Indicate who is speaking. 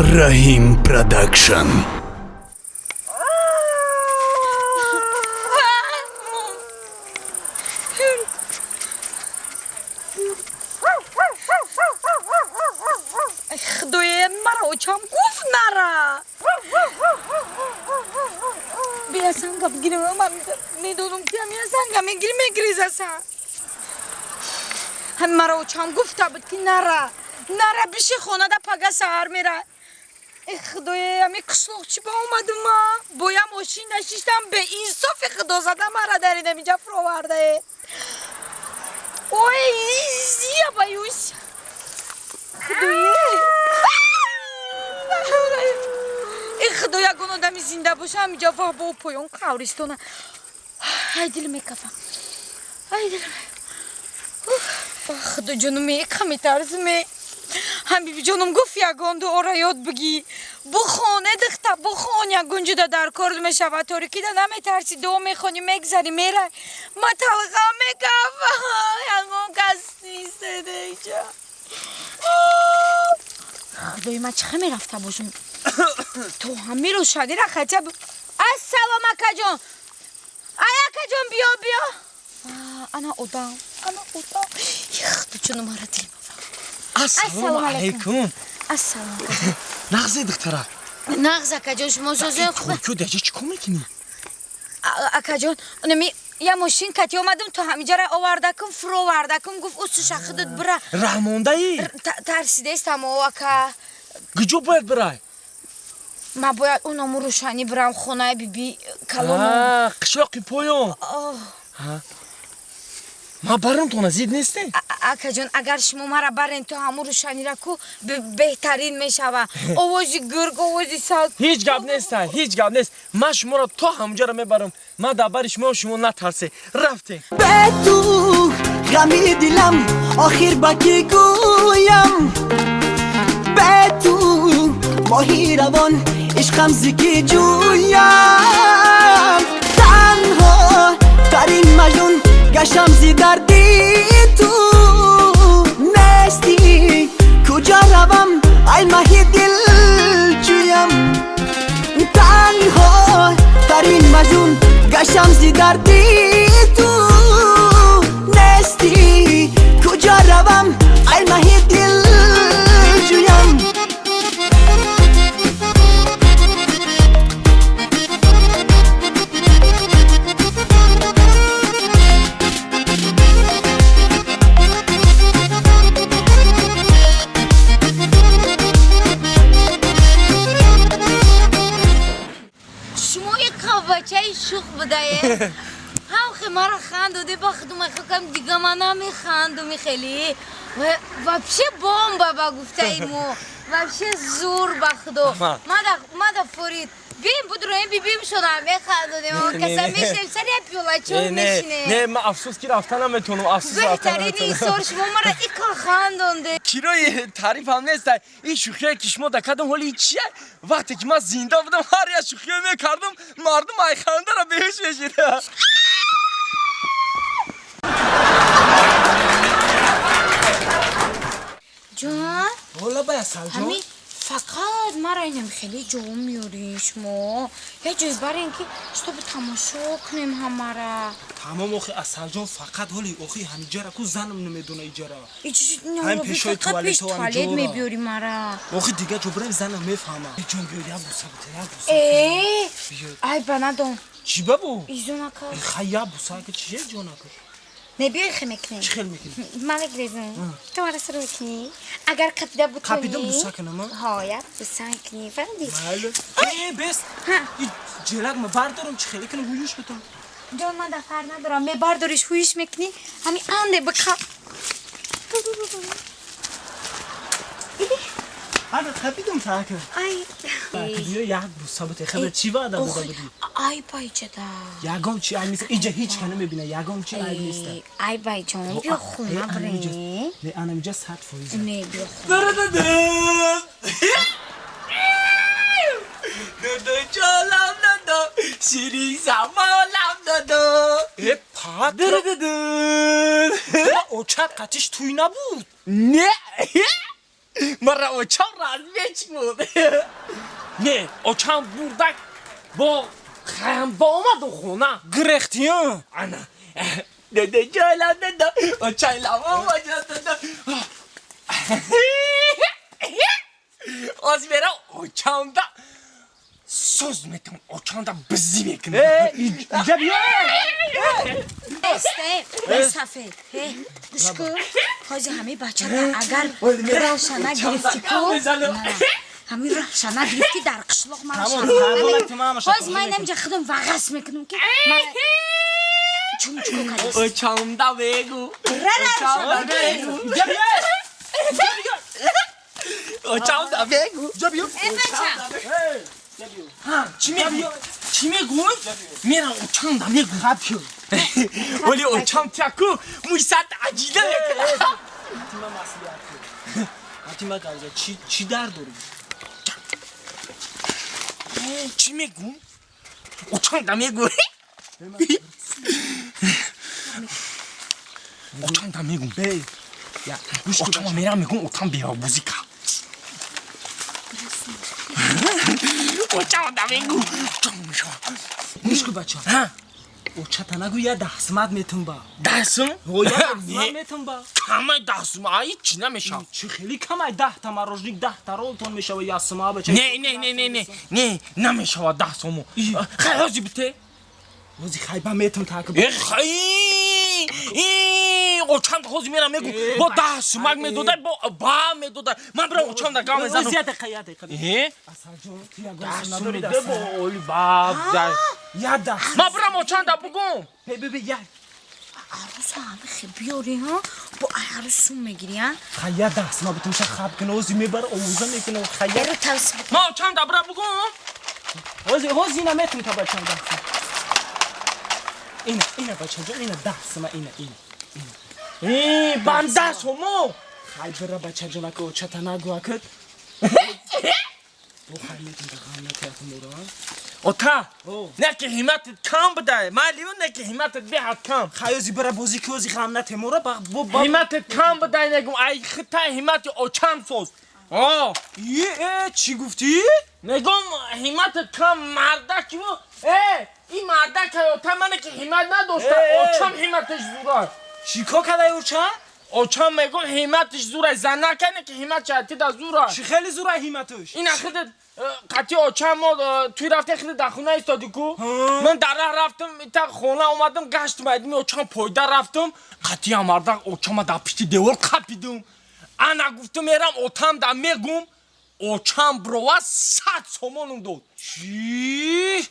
Speaker 1: Rahim Production.
Speaker 2: خدای مرا چم گفت نرا بیا سنگا بگیرم من میدونم که همین سنگا میگیری زسا هم مرا چم گفت بود که نرا بشه خونه دا پگا سهر میره خدای همین قسلوق چی با اومدم ما باید ماشین نشیشتم به این صفی خدا زده مرا داریده میجا فروورده اوی زیه بایوش خدای خدای اگه آدمی زنده باشه همینجا با پایان قبرستونه ای دل میکفم ای دل خدا جانم میکم میترسم هم بی جانم گفت یگان دو یاد بگی بخونه دخته بخون یگونجا در کار میشود طوری که نمیترسی دو میخونی میگذاری میره ما طلقه میکفم یگان کس نیست دیجا خدای من چه میرفته باشم تو همه رو شدی را خطب السلام اکا جان ای اکا جان بیا انا اودام خدا جانم مرا دل
Speaker 3: السلام علیکم
Speaker 2: السلام اکا جان
Speaker 3: نغزه دختره
Speaker 2: نغز اکا جان شما سازه
Speaker 3: ترکیو دیگه چی کار میکنی؟
Speaker 2: اکا جان نمی یه ماشین کتی اومدم تو همینجا را آوردکم فرو آوردکم گفت اوسو شخدت برا
Speaker 3: رحمانده ای؟
Speaker 2: ترسیده استم او اکا
Speaker 3: کجا باید برای؟
Speaker 2: من باید اونمو روشنی برم خونه بی کلامو
Speaker 3: قشاقی پایان ما برم تو نزید نیستی؟
Speaker 2: اکا جان اگر شما مرا برین تو همون روشنی را کو بهترین میشوه آوازی گرگ آوازی ساز
Speaker 3: هیچ گپ نیست من شما را تا همونجا را میبرم من در بر شما نترسه رفته
Speaker 4: به تو غمی دلم آخر با کی گویم به تو ماهی روان عشقم زکی جویم تنها ترین مجنون گشم زی دردی تو نستی کجا روم ای ماهی دل جویم تنها ترین مجنون گشم زی دردی تو نستی کجا روم ای ماهی دل جویم
Speaker 2: شوخ بوده هم خمار خندوده با خدوم خکم دیگه من نمیخندم خیلی و بشه بامبا با گفته ایمو و بشه زور با خدو مادا فرید بیم بود روی بیم شدم میخندودیم اما کسا میشنیم سری پیولا چون میشنیم
Speaker 3: نه من افسوس که رفتن نمیتونم
Speaker 2: بهترین این سور شما مرا ایکا خندونده
Speaker 3: کیروی تعریف هم نیست این شوخیه که شما دکدم حالی چیه وقتی که من زنده بودم هر یه شوخیه میکردم مردم ای خنده را بهش میشیده
Speaker 2: جان
Speaker 3: والا باید سلجان
Speaker 2: فقط مرا اینم خیلی جا میاری شما یه جای برای اینکه شتا به تماشا کنیم همه
Speaker 3: تمام آخی اصل جان فقط حالی آخی همینجا را که زنم نمیدونه ایجا را
Speaker 2: هم پیشای توالت میبیاری مرا
Speaker 3: آخی دیگه جو برم زنم میفهمه جان بیا یه بوسه بوده
Speaker 2: ای بندم
Speaker 3: چی بابو؟
Speaker 2: ایزو نکن
Speaker 3: خیلی بوسه که چیه جان نکن
Speaker 2: نبیای خیلی میکنی
Speaker 3: چی خیلی میکنی؟
Speaker 2: من بگریزم تو مرا سر میکنی؟ اگر قپیده بکنی
Speaker 3: قپیدم بوسه کنم
Speaker 2: های بوسه کنی فهمیدی؟
Speaker 3: بله بست این جلق ما بردارم چی خیلی کنم هویوش بتم
Speaker 2: جان من دفر ندارم می برداریش هویش میکنی همین انده بکا
Speaker 3: هذا خبيدم تاكل
Speaker 2: ای
Speaker 3: بیا یک بوسه بده خبر چی وعده بوده بودی
Speaker 2: ای بای جدا
Speaker 3: یگام چی ای نیست اینجا هیچ کنه میبینه یگام چی ای نیست
Speaker 2: ای بای جان بیا خونه بریم
Speaker 3: نه انا اینجا صد فایزه
Speaker 2: نه بیا خونه
Speaker 3: دو چالم دو شیری زمالم دو پات او چت قطیش توی نبود
Speaker 5: نه
Speaker 3: مرا اوچام رازمیچ بود نه اوچام بردک با خیام با اومد خونه
Speaker 5: گرختیان
Speaker 3: انا ده جالا ده اوچای لاما وجد از میرا اوچام دا söz metin oçanda bizi bekliyor.
Speaker 5: اینجا بیا
Speaker 2: صفحه گوشکو حاجی همه بچه ها اگر راشنه گرفتی کو همین راشنه گرفتی در قشلق من حاجی من نمیجا خودم وغس میکنم که چون چکو کلیست
Speaker 3: Oçamda begu.
Speaker 2: رنه
Speaker 3: begu. Oçamda begu. Ha, چی میگو؟ میرم اوچام دا میگو خبیو ولی اوچام تیاکو مویسات عجیله
Speaker 5: حتیما قرضه چی در داری؟
Speaker 3: چی میگو؟ اوچام دا میگو اوچام دا میگو اوچام میرم میگم اوچام بیرا موزیکا اوچام دا میگو
Speaker 5: گوش کن بچه
Speaker 3: ها
Speaker 5: او چطنگو یه دستمت میتون با
Speaker 3: دستم؟
Speaker 5: او یه دستمت میتون با
Speaker 3: کامه دستم آیی چی نمیشم
Speaker 5: چی خیلی کمه 10 تا مروژنیک 10 تا رولتون میشه و یاسما بچه
Speaker 3: نه نمیشه دستمو خیلی بته
Speaker 5: روزی خیبه میتون تاکو
Speaker 3: اوچام خوزی میرم میگو با دست مگ میدوده با میدوده من برم اوچام در گام میزنم
Speaker 5: زیاده قیاده اصلا جون تیا گوش نداری
Speaker 3: دست با اولی باب
Speaker 5: یه دست
Speaker 3: من برم اوچام در بگم
Speaker 5: ببین یه
Speaker 2: عروس همه خیلی بیاری ها با عروسون میگیری ها
Speaker 5: خیلی دست ما بتونشه خب کنه اوزی میبر اوزا میکنه و خیلی
Speaker 2: برو توصیب
Speaker 3: من اوچام در برم بگم
Speaker 5: اوزی نمیتون تا بچه دست اینه بچه جون اینه دست ما اینه
Speaker 3: بام دستمو
Speaker 5: خیلی برا بچه جون که او چطنگو اکد او خیلی میتون تا غم نتیت موران
Speaker 3: اوتا نه که همتت کم بده مالیون نه که همتت بیاد کم
Speaker 5: خیلی برا بازی که اوزی غم نتی مورا با
Speaker 3: همتت کم بده نگم ای خطا همت اوچام سوز
Speaker 5: چی گفتی؟
Speaker 3: نگم همتت کم مردک این مردک تا منه که همت نداشته اوچام همتش زوره
Speaker 5: شیکا کدای اوچا؟
Speaker 3: اوچام میگم همتش زوره زن نکنه که همت چهتی دا زوره
Speaker 5: چی خیلی زوره همتش؟
Speaker 3: این اخیده قطعی اوچام ما توی رفته اخیده در خونه ایستادی کو من در راه رفتم تا خونه اومدم گشت مایدم اوچام پایده رفتم قطعی هم مردک اوچام در پشت دیوار قپیدم انا گفتم میرم اوتام در میگم اوچام بروا 100 سومونم داد
Speaker 5: چی؟